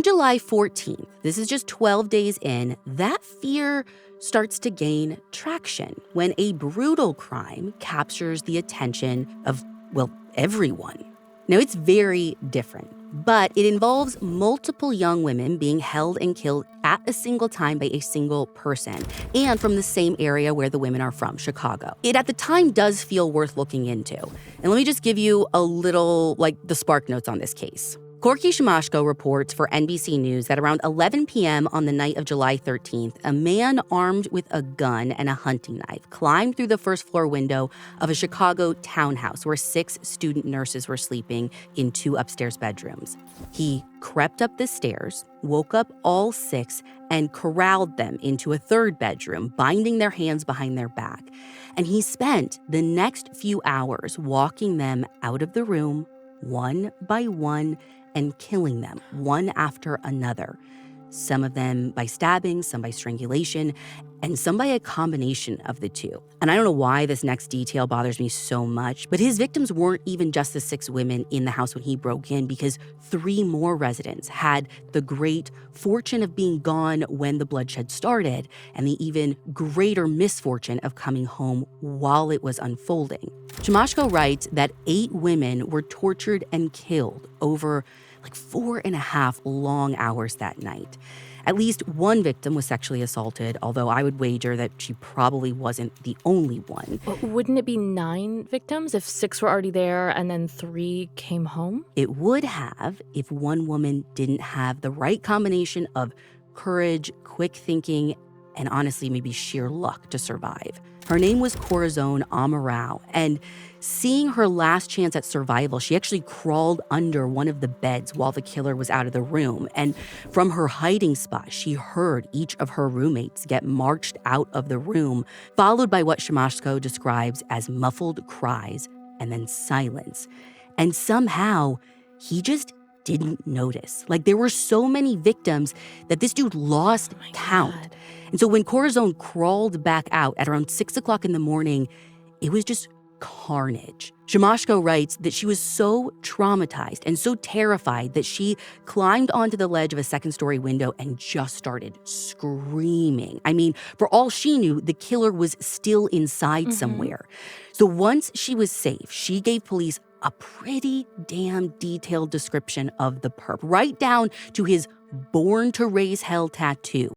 July 14th, this is just 12 days in, that fear starts to gain traction when a brutal crime captures the attention of, well, everyone. Now, it's very different, but it involves multiple young women being held and killed at a single time by a single person, and from the same area where the women are from, Chicago. It at the time does feel worth looking into. And let me just give you a little, the spark notes on this case. Corky Shimashko reports for NBC News that around 11 p.m. on the night of July 13th, a man armed with a gun and a hunting knife climbed through the first-floor window of a Chicago townhouse where 6 student nurses were sleeping in 2 upstairs bedrooms. He crept up the stairs, woke up all 6, and corralled them into a 3rd bedroom, binding their hands behind their back. And he spent the next few hours walking them out of the room, one by one, and killing them one after another. Some of them by stabbing, some by strangulation, and some by a combination of the two. And I don't know why this next detail bothers me so much, but his victims weren't even just the 6 women in the house when he broke in, because 3 more residents had the great fortune of being gone when the bloodshed started, and the even greater misfortune of coming home while it was unfolding. Shimashko writes that 8 women were tortured and killed over 4.5 long hours that night. At least one victim was sexually assaulted, although I would wager that she probably wasn't the only one. Wouldn't it be 9 victims if 6 were already there and then 3 came home? It would have if one woman didn't have the right combination of courage, quick thinking, and honestly maybe sheer luck to survive. Her name was Corazon Amaral, and seeing her last chance at survival, she actually crawled under one of the beds while the killer was out of the room. And from her hiding spot, she heard each of her roommates get marched out of the room, followed by what Shimashko describes as muffled cries and then silence. And somehow, he just didn't notice. There were so many victims that this dude lost count. God. And so when Corazon crawled back out at around 6 o'clock in the morning, it was just carnage. Shimashko writes that she was so traumatized and so terrified that she climbed onto the ledge of a 2nd-story window and just started screaming. I mean, for all she knew, the killer was still inside somewhere. So once she was safe, she gave police a pretty damn detailed description of the perp, right down to his Born to Raise Hell tattoo.